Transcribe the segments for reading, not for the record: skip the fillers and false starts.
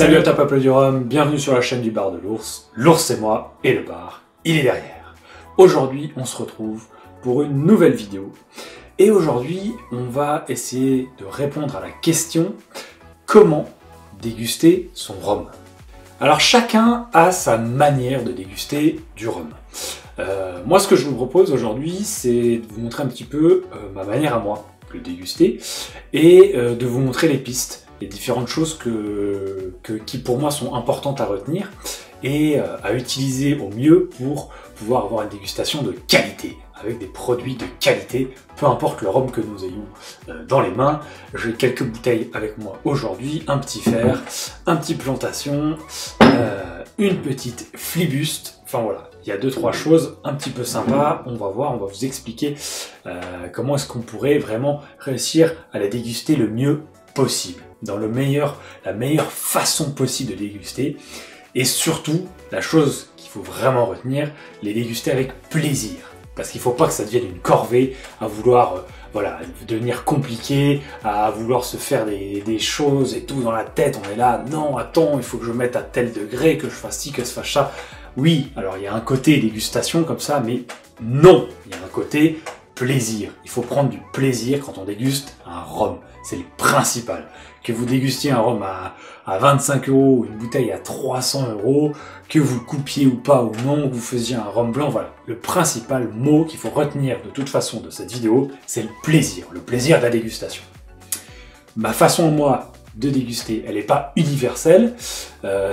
Salut à toi peuple du rhum, bienvenue sur la chaîne du bar de l'ours. L'ours c'est moi et le bar, il est derrière. Aujourd'hui on se retrouve pour une nouvelle vidéo. Et aujourd'hui on va essayer de répondre à la question comment déguster son rhum. Alors chacun a sa manière de déguster du rhum. Moi ce que je vous propose aujourd'hui c'est de vous montrer un petit peu ma manière à moi de le déguster et de vous montrer les pistes. Les différentes choses qui pour moi sont importantes à retenir et à utiliser au mieux pour pouvoir avoir une dégustation de qualité, avec des produits de qualité, peu importe le rhum que nous ayons dans les mains. J'ai quelques bouteilles avec moi aujourd'hui, un petit fer, un petit plantation, une petite flibuste, enfin voilà. Il y a 2-3 choses un petit peu sympas, on va voir, on va vous expliquer comment est-ce qu'on pourrait vraiment réussir à la déguster le mieux possible, dans la meilleure façon possible de déguster, et surtout, la chose qu'il faut vraiment retenir, les déguster avec plaisir, parce qu'il ne faut pas que ça devienne une corvée, à vouloir devenir compliqué, à vouloir se faire des choses et tout dans la tête, on est là, non, attends, il faut que je mette à tel degré, que je fasse ci, que je fasse ça. Oui, alors il y a un côté dégustation comme ça, mais non, il y a un côté plaisir. Il faut prendre du plaisir quand on déguste un rhum. C'est le principal. Que vous dégustiez un rhum à 25 € ou une bouteille à 300 €, que vous le coupiez ou pas ou non, que vous faisiez un rhum blanc, voilà. Le principal mot qu'il faut retenir de toute façon de cette vidéo, c'est le plaisir de la dégustation. Ma façon, moi, de déguster, elle n'est pas universelle,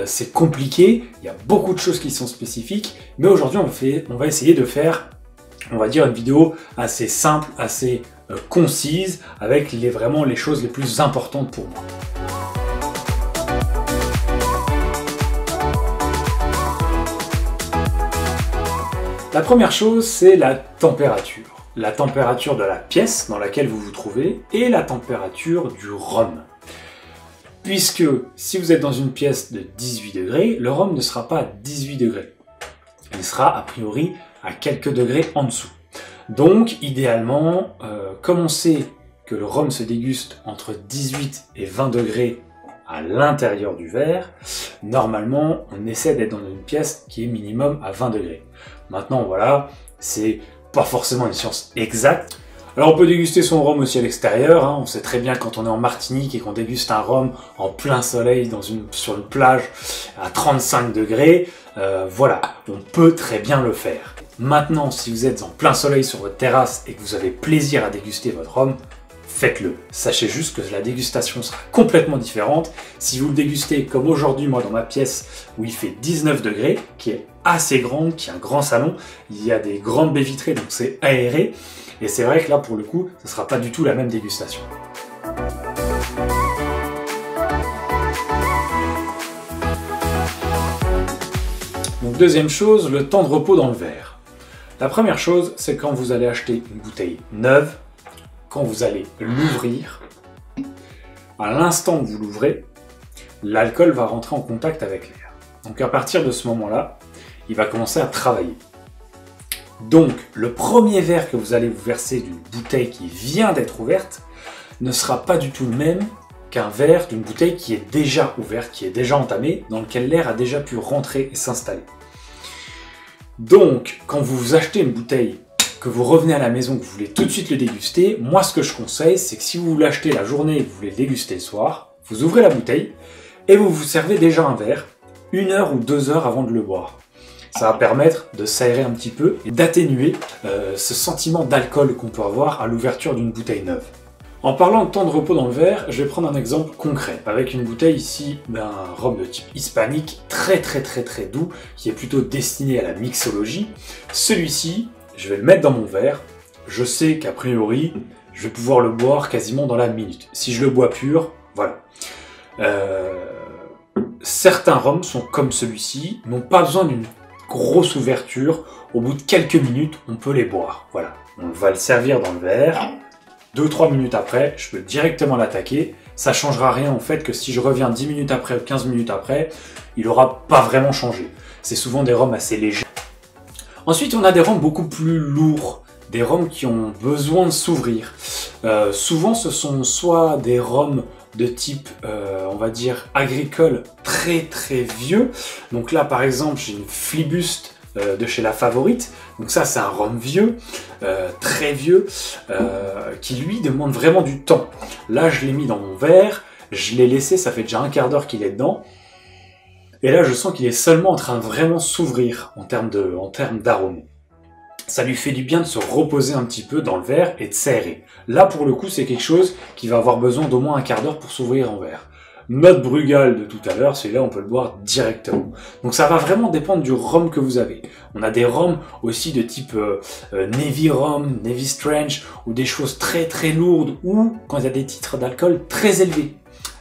c'est compliqué, il y a beaucoup de choses qui sont spécifiques, mais aujourd'hui on va essayer de faire, on va dire, une vidéo assez simple, assez concise, avec vraiment les choses les plus importantes pour moi. La première chose, c'est la température. La température de la pièce dans laquelle vous vous trouvez et la température du rhum. Puisque si vous êtes dans une pièce de 18 degrés, le rhum ne sera pas à 18 degrés. Il sera a priori à quelques degrés en dessous. Donc idéalement, comme on sait que le rhum se déguste entre 18 et 20 degrés à l'intérieur du verre, normalement on essaie d'être dans une pièce qui est minimum à 20 degrés. Maintenant voilà, c'est pas forcément une science exacte. Alors on peut déguster son rhum aussi à l'extérieur, hein. On sait très bien quand on est en Martinique et qu'on déguste un rhum en plein soleil sur une plage à 35 degrés, voilà, on peut très bien le faire. Maintenant, si vous êtes en plein soleil sur votre terrasse et que vous avez plaisir à déguster votre rhum, faites-le. Sachez juste que la dégustation sera complètement différente. Si vous le dégustez comme aujourd'hui, moi dans ma pièce où il fait 19 degrés, qui est assez grande, qui est un grand salon, il y a des grandes baies vitrées, donc c'est aéré. Et c'est vrai que là, pour le coup, ce ne sera pas du tout la même dégustation. Donc deuxième chose, le temps de repos dans le verre. La première chose, c'est quand vous allez acheter une bouteille neuve, quand vous allez l'ouvrir, à l'instant où vous l'ouvrez, l'alcool va rentrer en contact avec l'air. Donc à partir de ce moment-là, il va commencer à travailler. Donc, le premier verre que vous allez vous verser d'une bouteille qui vient d'être ouverte ne sera pas du tout le même qu'un verre d'une bouteille qui est déjà ouverte, qui est déjà entamée, dans lequel l'air a déjà pu rentrer et s'installer. Donc, quand vous achetez une bouteille, que vous revenez à la maison, que vous voulez tout de suite le déguster, moi ce que je conseille, c'est que si vous l'achetez la journée et que vous voulez le déguster le soir, vous ouvrez la bouteille et vous vous servez déjà un verre 1 heure ou 2 heures avant de le boire. Ça va permettre de s'aérer un petit peu et d'atténuer ce sentiment d'alcool qu'on peut avoir à l'ouverture d'une bouteille neuve. En parlant de temps de repos dans le verre, je vais prendre un exemple concret, avec une bouteille ici d'un rhum de type hispanique, très doux, qui est plutôt destiné à la mixologie. Celui-ci, je vais le mettre dans mon verre, je sais qu'a priori, je vais pouvoir le boire quasiment dans la minute. Si je le bois pur, voilà. Certains rhums sont comme celui-ci, n'ont pas besoin d'une grosse ouverture, au bout de quelques minutes, on peut les boire. Voilà, on va le servir dans le verre. 2-3 minutes après, je peux directement l'attaquer. Ça changera rien en fait que si je reviens 10 minutes après ou 15 minutes après, il n'aura pas vraiment changé. C'est souvent des rhums assez légers. Ensuite, on a des rhums beaucoup plus lourds, des rhums qui ont besoin de s'ouvrir. Souvent, ce sont soit des rhums de type, on va dire, agricole très vieux. Donc là, par exemple, j'ai une Flibuste de chez La Favorite. Donc ça, c'est un rhum vieux, très vieux, qui lui demande vraiment du temps. Là, je l'ai mis dans mon verre, je l'ai laissé, ça fait déjà un quart d'heure qu'il est dedans. Et là, je sens qu'il est seulement en train de vraiment s'ouvrir en termes d'arôme. Ça lui fait du bien de se reposer un petit peu dans le verre et de s'aérer. Là, pour le coup, c'est quelque chose qui va avoir besoin d'au moins un quart d'heure pour s'ouvrir en verre. Notre Brugal de tout à l'heure, celui-là, on peut le boire directement. Donc ça va vraiment dépendre du rhum que vous avez. On a des rhums aussi de type Navy Rhum, Navy Strange, ou des choses très lourdes, ou quand il y a des titres d'alcool très élevés.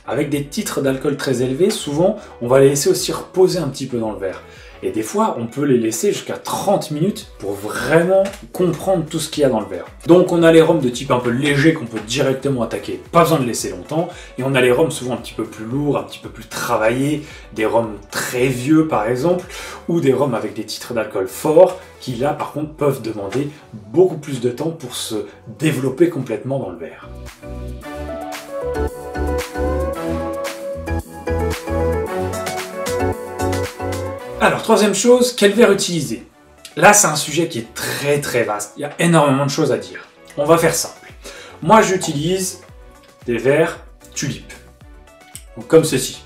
Avec des titres d'alcool très élevés, souvent, on va les laisser aussi reposer un petit peu dans le verre. Et des fois, on peut les laisser jusqu'à 30 minutes pour vraiment comprendre tout ce qu'il y a dans le verre. Donc on a les rhums de type un peu léger qu'on peut directement attaquer, pas besoin de laisser longtemps. Et on a les rhums souvent un petit peu plus lourds, un petit peu plus travaillés, des rhums très vieux par exemple, ou des rhums avec des titres d'alcool forts, qui là par contre peuvent demander beaucoup plus de temps pour se développer complètement dans le verre. Alors, troisième chose, quel verre utiliser? Là, c'est un sujet qui est très vaste. Il y a énormément de choses à dire. On va faire simple. Moi, j'utilise des verres tulipes. Donc, comme ceci.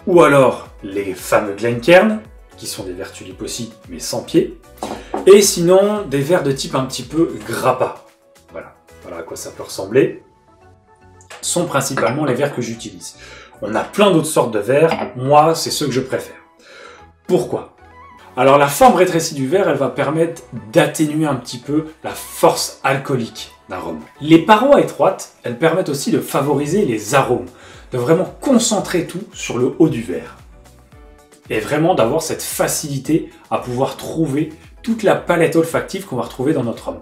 Ou alors, les fameux Glencairn, qui sont des verres tulipes aussi, mais sans pied. Et sinon, des verres de type un petit peu grappa. Voilà à quoi ça peut ressembler. Sont principalement les verres que j'utilise. On a plein d'autres sortes de verres. Moi, c'est ceux que je préfère. Pourquoi? Alors la forme rétrécie du verre, elle va permettre d'atténuer un petit peu la force alcoolique d'un rhum. Les parois étroites, elles permettent aussi de favoriser les arômes, de vraiment concentrer tout sur le haut du verre. Et vraiment d'avoir cette facilité à pouvoir trouver toute la palette olfactive qu'on va retrouver dans notre rhum.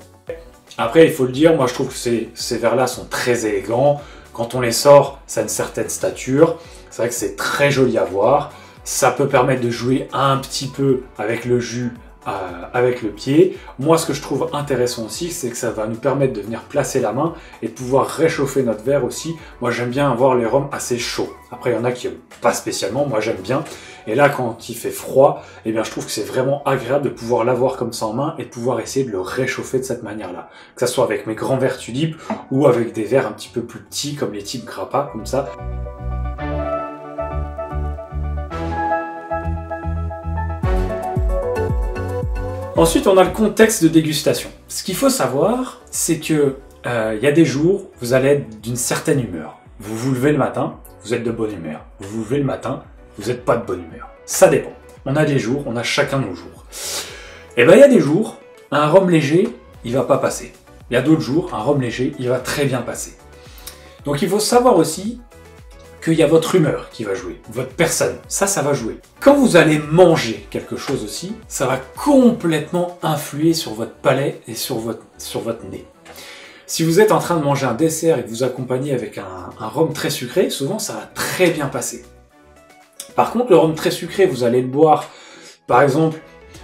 Après, il faut le dire, moi je trouve que ces verres-là sont très élégants. Quand on les sort, ça a une certaine stature. C'est vrai que c'est très joli à voir. Ça peut permettre de jouer un petit peu avec le jus, avec le pied. Moi, ce que je trouve intéressant aussi, c'est que ça va nous permettre de venir placer la main et de pouvoir réchauffer notre verre aussi. Moi, j'aime bien avoir les rhums assez chauds. Après, il y en a qui n'aiment pas spécialement, moi j'aime bien. Et là, quand il fait froid, eh bien, je trouve que c'est vraiment agréable de pouvoir l'avoir comme ça en main et de pouvoir essayer de le réchauffer de cette manière-là. Que ce soit avec mes grands verres tulipes ou avec des verres un petit peu plus petits, comme les types grappa, comme ça. Ensuite, on a le contexte de dégustation. Ce qu'il faut savoir, c'est que y a des jours, vous allez être d'une certaine humeur. Vous vous levez le matin, vous êtes de bonne humeur. Vous vous levez le matin, vous n'êtes pas de bonne humeur. Ça dépend. On a des jours, on a chacun nos jours. Et bien, il y a des jours, un rhum léger, il va pas passer. Il y a d'autres jours, un rhum léger, il va très bien passer. Donc, il faut savoir aussi qu'il y a votre humeur qui va jouer, votre personne, ça va jouer. Quand vous allez manger quelque chose aussi, ça va complètement influer sur votre palais et sur votre nez. Si vous êtes en train de manger un dessert et que vous accompagnez avec un rhum très sucré, souvent ça va très bien passer. Par contre, le rhum très sucré, vous allez le boire, par exemple,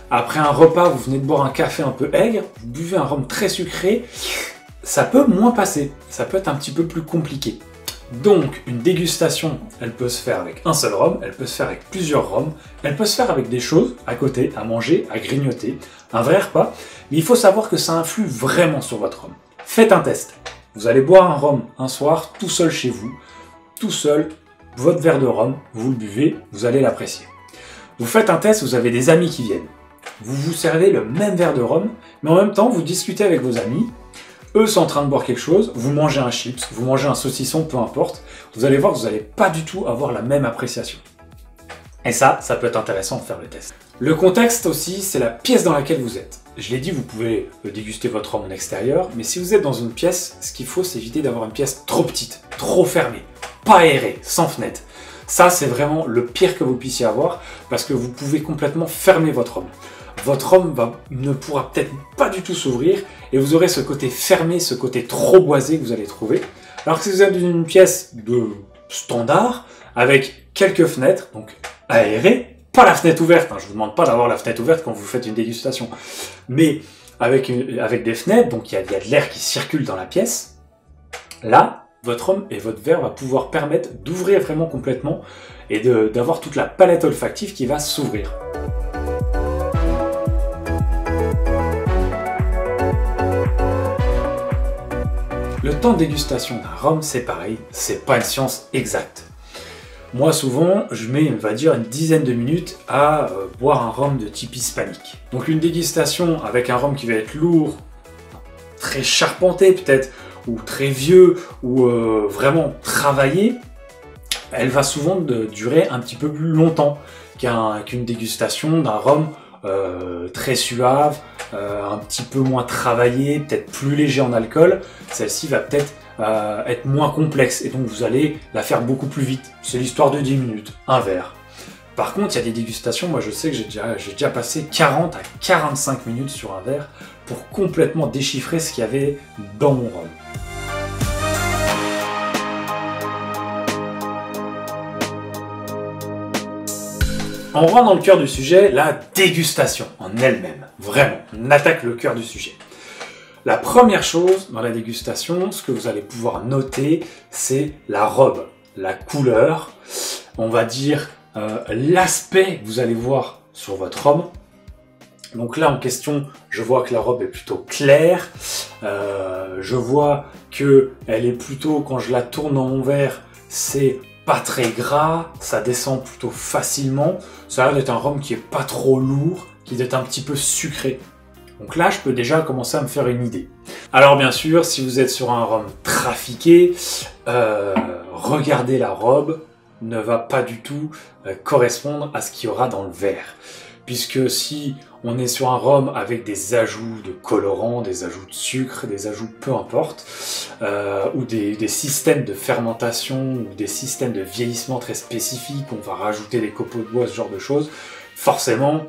après un repas, vous venez de boire un café un peu aigre, vous buvez un rhum très sucré, ça peut moins passer, ça peut être un petit peu plus compliqué. Donc, une dégustation, elle peut se faire avec un seul rhum, elle peut se faire avec plusieurs rhums, elle peut se faire avec des choses à côté, à manger, à grignoter, un vrai repas, mais il faut savoir que ça influe vraiment sur votre rhum. Faites un test. Vous allez boire un rhum un soir, tout seul chez vous, tout seul, votre verre de rhum, vous le buvez, vous allez l'apprécier. Vous faites un test, vous avez des amis qui viennent. Vous vous servez le même verre de rhum, mais en même temps, vous discutez avec vos amis. Eux sont en train de boire quelque chose, vous mangez un chips, vous mangez un saucisson, peu importe. Vous allez voir que vous n'allez pas du tout avoir la même appréciation. Et ça peut être intéressant de faire le test. Le contexte aussi, c'est la pièce dans laquelle vous êtes. Je l'ai dit, vous pouvez déguster votre rhum en extérieur, mais si vous êtes dans une pièce, ce qu'il faut, c'est éviter d'avoir une pièce trop petite, trop fermée, pas aérée, sans fenêtre. Ça, c'est vraiment le pire que vous puissiez avoir, parce que vous pouvez complètement fermer votre rhum. Votre rhum ne pourra peut-être pas du tout s'ouvrir, et vous aurez ce côté fermé, ce côté trop boisé que vous allez trouver. Alors que si vous êtes dans une pièce de standard, avec quelques fenêtres, donc aérées, pas la fenêtre ouverte, je ne vous demande pas d'avoir la fenêtre ouverte quand vous faites une dégustation, mais avec des fenêtres, donc il y a de l'air qui circule dans la pièce, là, votre rhum et votre verre va pouvoir permettre d'ouvrir vraiment complètement et d'avoir toute la palette olfactive qui va s'ouvrir. Le temps de dégustation d'un rhum, c'est pareil, c'est pas une science exacte. Moi, souvent, je mets, on va dire, une dizaine de minutes à boire un rhum de type hispanique. Donc une dégustation avec un rhum qui va être lourd, très charpenté peut-être, ou très vieux, ou vraiment travaillé, elle va souvent durer un petit peu plus longtemps qu'une dégustation d'un rhum très suave, un petit peu moins travaillé, peut-être plus léger en alcool. Celle-ci va peut-être être moins complexe et donc vous allez la faire beaucoup plus vite. C'est l'histoire de 10 minutes, un verre. Par contre, il y a des dégustations, moi je sais que j'ai déjà passé 40 à 45 minutes sur un verre pour complètement déchiffrer ce qu'il y avait dans mon rhum. On rentre dans le cœur du sujet, la dégustation en elle-même. Vraiment, on attaque le cœur du sujet. La première chose dans la dégustation, ce que vous allez pouvoir noter, c'est la robe, la couleur, on va dire l'aspect que vous allez voir sur votre rhum. Donc là en question, je vois que la robe est plutôt claire, je vois qu'elle est plutôt, quand je la tourne dans mon verre, c'est pas très gras, ça descend plutôt facilement, ça a l'air d'être un rhum qui est pas trop lourd, qui est un petit peu sucré. Donc là, je peux déjà commencer à me faire une idée. Alors bien sûr, si vous êtes sur un rhum trafiqué, regardez la robe ne va pas du tout correspondre à ce qu'il y aura dans le verre. Puisque si on est sur un rhum avec des ajouts de colorants, des ajouts de sucre, des ajouts peu importe, ou des systèmes de fermentation, ou des systèmes de vieillissement très spécifiques, on va rajouter des copeaux de bois, ce genre de choses, forcément,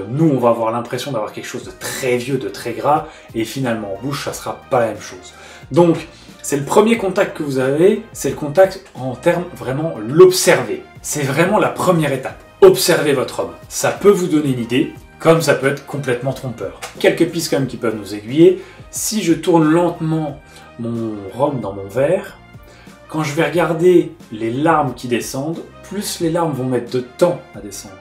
nous on va avoir l'impression d'avoir quelque chose de très vieux, de très gras, et finalement en bouche ça sera pas la même chose. Donc c'est le premier contact que vous avez, c'est le contact en termes vraiment l'observer. C'est vraiment la première étape. Observez votre rhum. Ça peut vous donner une idée, comme ça peut être complètement trompeur. Quelques pistes quand même qui peuvent nous aiguiller. Si je tourne lentement mon rhum dans mon verre, quand je vais regarder les larmes qui descendent, plus les larmes vont mettre de temps à descendre,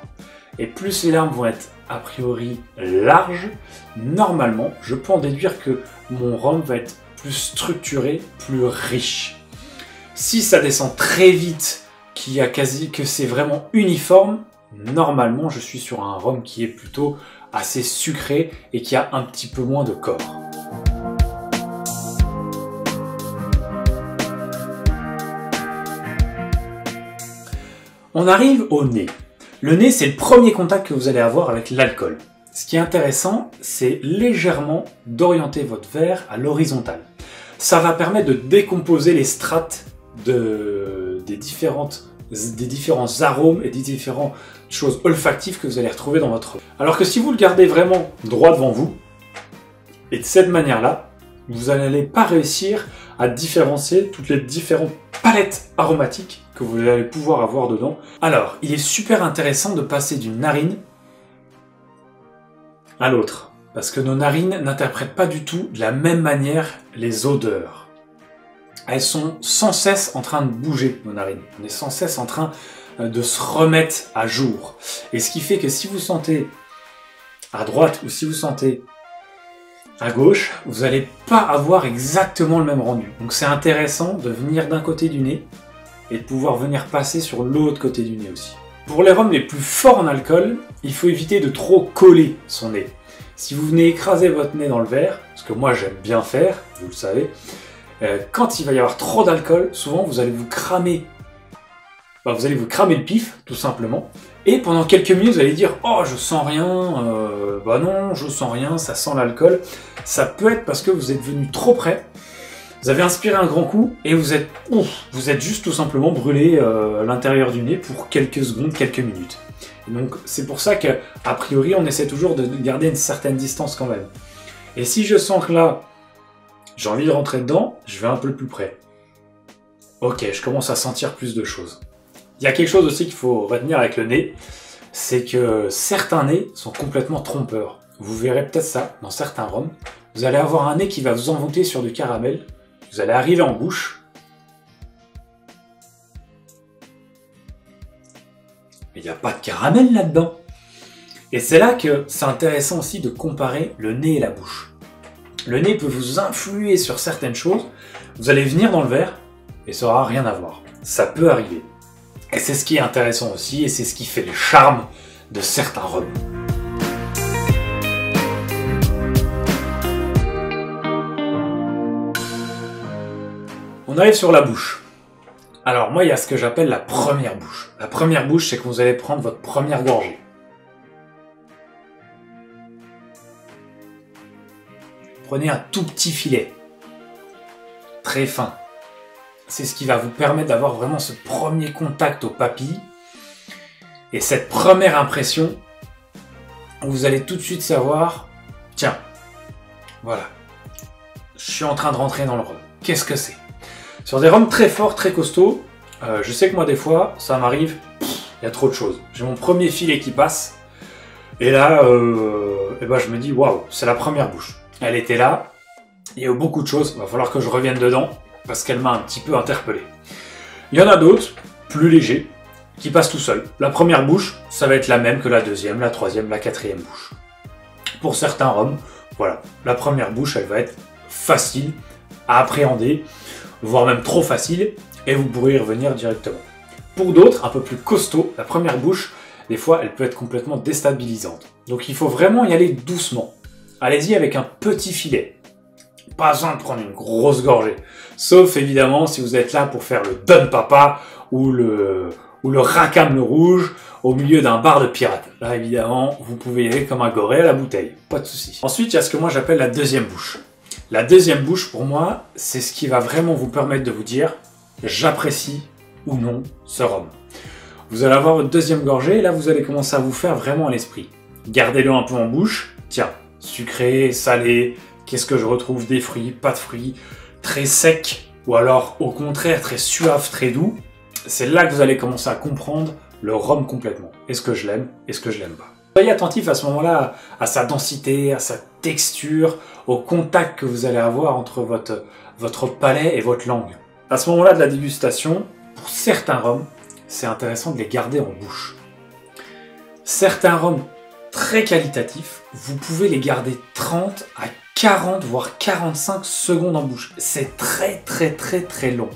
et plus les larmes vont être a priori larges, normalement, je peux en déduire que mon rhum va être plus structuré, plus riche. Si ça descend très vite, que c'est vraiment uniforme, normalement je suis sur un rhum qui est plutôt assez sucré et qui a un petit peu moins de corps. On arrive au nez. Le nez, c'est le premier contact que vous allez avoir avec l'alcool. Ce qui est intéressant, c'est légèrement d'orienter votre verre à l'horizontale. Ça va permettre de décomposer les strates des différents arômes et des différentes choses olfactives que vous allez retrouver dans votre rhum. Alors que si vous le gardez vraiment droit devant vous, et de cette manière-là, vous n'allez pas réussir à différencier toutes les différentes palettes aromatiques que vous allez pouvoir avoir dedans. Alors, il est super intéressant de passer d'une narine à l'autre, parce que nos narines n'interprètent pas du tout de la même manière les odeurs. Elles sont sans cesse en train de bouger, nos narines. On est sans cesse en train de se remettre à jour. Et ce qui fait que si vous sentez à droite ou si vous sentez à gauche, vous n'allez pas avoir exactement le même rendu. Donc c'est intéressant de venir d'un côté du nez et de pouvoir venir passer sur l'autre côté du nez aussi. Pour les rhums les plus forts en alcool, il faut éviter de trop coller son nez. Si vous venez écraser votre nez dans le verre, ce que moi j'aime bien faire, vous le savez, quand il va y avoir trop d'alcool, souvent vous allez vous cramer. Vous allez vous cramer le pif, tout simplement. Et pendant quelques minutes, vous allez dire « Oh, je sens rien, bah non, je sens rien, ça sent l'alcool. » Ça peut être parce que vous êtes venu trop près, vous avez inspiré un grand coup et vous êtes juste tout simplement brûlé à l'intérieur du nez pour quelques secondes, quelques minutes. Et donc c'est pour ça qu'a priori, on essaie toujours de garder une certaine distance quand même. Et si je sens que là, j'ai envie de rentrer dedans, je vais un peu plus près. Ok, je commence à sentir plus de choses. Il y a quelque chose aussi qu'il faut retenir avec le nez, c'est que certains nez sont complètement trompeurs. Vous verrez peut-être ça dans certains rhums. Vous allez avoir un nez qui va vous envoûter sur du caramel, vous allez arriver en bouche, il n'y a pas de caramel là-dedans. Et c'est là que c'est intéressant aussi de comparer le nez et la bouche. Le nez peut vous influer sur certaines choses. Vous allez venir dans le verre et ça n'aura rien à voir. Ça peut arriver. Et c'est ce qui est intéressant aussi et c'est ce qui fait le charme de certains rhums. On arrive sur la bouche. Alors moi, il y a ce que j'appelle la première bouche. La première bouche, c'est que vous allez prendre votre première gorgée. Prenez un tout petit filet, très fin. C'est ce qui va vous permettre d'avoir vraiment ce premier contact aux papilles. Et cette première impression, vous allez tout de suite savoir, tiens, voilà, je suis en train de rentrer dans le rhum. Qu'est-ce que c'est? Sur des rhums très forts, très costauds, je sais que moi des fois, ça m'arrive, il y a trop de choses. J'ai mon premier filet qui passe, et là, je me dis, waouh, c'est la première bouche. Elle était là, il y a eu beaucoup de choses, il va falloir que je revienne dedans, parce qu'elle m'a un petit peu interpellé. Il y en a d'autres, plus légers, qui passent tout seuls. La première bouche, ça va être la même que la deuxième, la troisième, la quatrième bouche. Pour certains rhums, voilà, la première bouche, elle va être facile à appréhender, voire même trop facile, et vous pourrez y revenir directement. Pour d'autres, un peu plus costauds, la première bouche, des fois, elle peut être complètement déstabilisante. Donc il faut vraiment y aller doucement. Allez-y avec un petit filet. Pas besoin de prendre une grosse gorgée. Sauf évidemment si vous êtes là pour faire le Don Papa ou le Rackham le Rouge au milieu d'un bar de pirates. Là évidemment, vous pouvez y aller comme un goré à la bouteille. Pas de souci. Ensuite, il y a ce que moi j'appelle la deuxième bouche. La deuxième bouche, pour moi, c'est ce qui va vraiment vous permettre de vous dire j'apprécie ou non ce rhum. Vous allez avoir votre deuxième gorgée et là vous allez commencer à vous faire vraiment à l'esprit. Gardez-le un peu en bouche. Tiens, sucré, salé, qu'est-ce que je retrouve? Des fruits, pas de fruits, très sec, ou alors au contraire très suave, très doux. C'est là que vous allez commencer à comprendre le rhum complètement. Est-ce que je l'aime? Est-ce que je l'aime pas? Soyez attentif à ce moment-là à sa densité, à sa texture, au contact que vous allez avoir entre votre palais et votre langue. À ce moment-là de la dégustation, pour certains rhums, c'est intéressant de les garder en bouche. Certains rhums très qualitatifs, vous pouvez les garder 30 à 40 voire 45 secondes en bouche. C'est très long.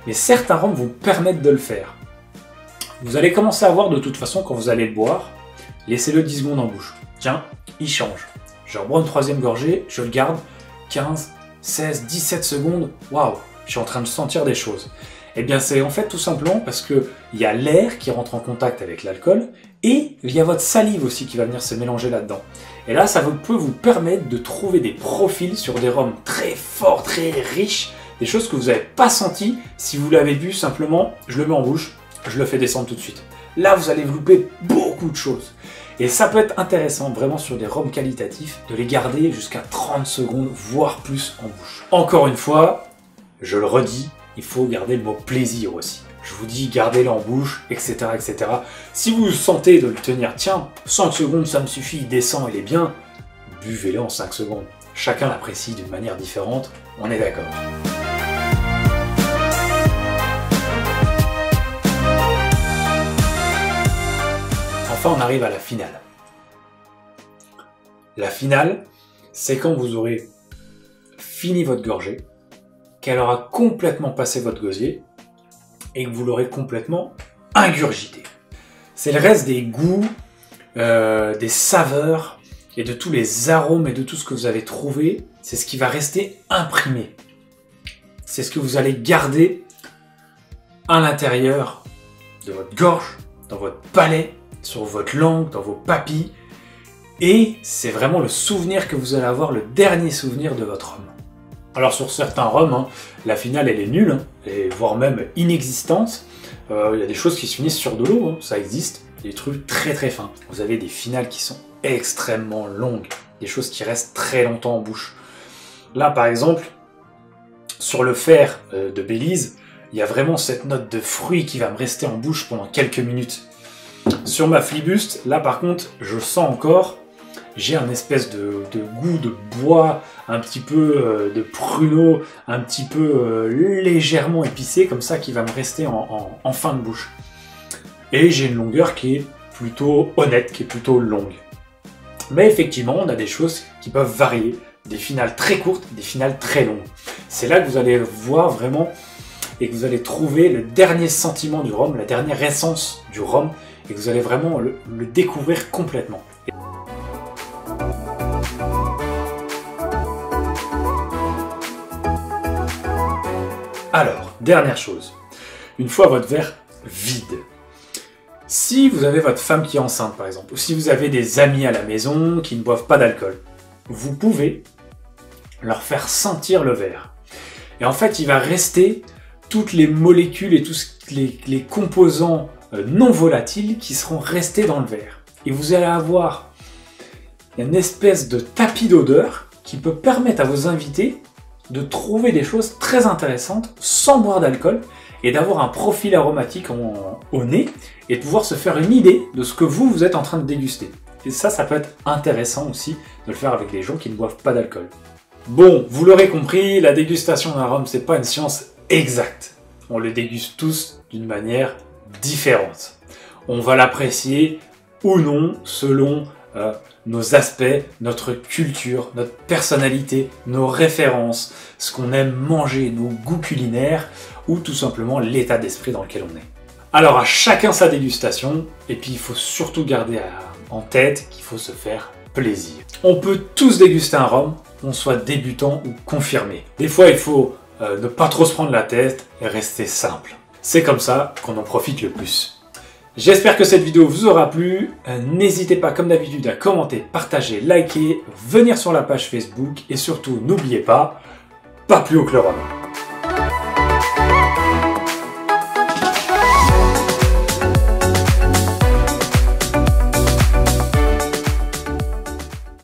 Mais certains rhums vous permettent de le faire. Vous allez commencer à voir de toute façon quand vous allez le boire, laissez-le 10 secondes en bouche. Tiens, il change. Je rebois une troisième gorgée, je le garde 15, 16, 17 secondes. Waouh, je suis en train de sentir des choses. Eh bien c'est en fait tout simplement parce qu'il y a l'air qui rentre en contact avec l'alcool et il y a votre salive aussi qui va venir se mélanger là-dedans. Et là ça peut vous permettre de trouver des profils sur des rhums très forts, très riches, des choses que vous n'avez pas senties si vous l'avez bu simplement, je le mets en bouche, je le fais descendre tout de suite. Là vous allez louper beaucoup de choses. Et ça peut être intéressant vraiment sur des rhums qualitatifs de les garder jusqu'à 30 secondes, voire plus en bouche. Encore une fois, je le redis, il faut garder le mot plaisir aussi. Je vous dis, gardez-le en bouche, etc., etc. Si vous sentez de le tenir, tiens, 5 secondes, ça me suffit, il descend, il est bien, buvez-le en 5 secondes. Chacun l'apprécie d'une manière différente, on est d'accord. Enfin, on arrive à la finale. La finale, c'est quand vous aurez fini votre gorgée, qu'elle aura complètement passé votre gosier et que vous l'aurez complètement ingurgité. C'est le reste des goûts, des saveurs et de tous les arômes et de tout ce que vous avez trouvé. C'est ce qui va rester imprimé. C'est ce que vous allez garder à l'intérieur de votre gorge, dans votre palais, sur votre langue, dans vos papilles. Et c'est vraiment le souvenir que vous allez avoir, le dernier souvenir de votre rhum. Alors sur certains rhums, la finale elle est nulle, et voire même inexistante. Il y a des choses qui se finissent sur de l'eau, ça existe. Des trucs très fins. Vous avez des finales qui sont extrêmement longues. Des choses qui restent très longtemps en bouche. Là par exemple, sur le fer de Belize, il y a vraiment cette note de fruit qui va me rester en bouche pendant quelques minutes. Sur ma Flibuste, là par contre, je sens encore, j'ai un espèce de goût de bois, un petit peu de pruneau, un petit peu légèrement épicé, comme ça, qui va me rester en fin de bouche. et j'ai une longueur qui est plutôt honnête, qui est plutôt longue. Mais effectivement, on a des choses qui peuvent varier, des finales très courtes, des finales très longues. C'est là que vous allez voir vraiment et que vous allez trouver le dernier sentiment du rhum, la dernière essence du rhum, et que vous allez vraiment le découvrir complètement. Alors, dernière chose, une fois votre verre vide, si vous avez votre femme qui est enceinte par exemple, ou si vous avez des amis à la maison qui ne boivent pas d'alcool, vous pouvez leur faire sentir le verre. Et en fait, il va rester toutes les molécules et tous les composants non volatiles qui seront restés dans le verre. Et vous allez avoir une espèce de tapis d'odeur qui peut permettre à vos invités de trouver des choses très intéressantes sans boire d'alcool et d'avoir un profil aromatique au nez et de pouvoir se faire une idée de ce que vous êtes en train de déguster. Et ça peut être intéressant aussi de le faire avec des gens qui ne boivent pas d'alcool. Bon, vous l'aurez compris, la dégustation d'un rhum, c'est pas une science exacte. On le déguste tous d'une manière différente. On va l'apprécier ou non selon nos aspects, notre culture, notre personnalité, nos références, ce qu'on aime manger, nos goûts culinaires ou tout simplement l'état d'esprit dans lequel on est. Alors à chacun sa dégustation, et puis il faut surtout garder en tête qu'il faut se faire plaisir. On peut tous déguster un rhum, qu'on soit débutant ou confirmé. Des fois il faut ne pas trop se prendre la tête et rester simple. C'est comme ça qu'on en profite le plus. J'espère que cette vidéo vous aura plu. N'hésitez pas comme d'habitude à commenter, partager, liker, venir sur la page Facebook et surtout n'oubliez pas plus haut que le rhum.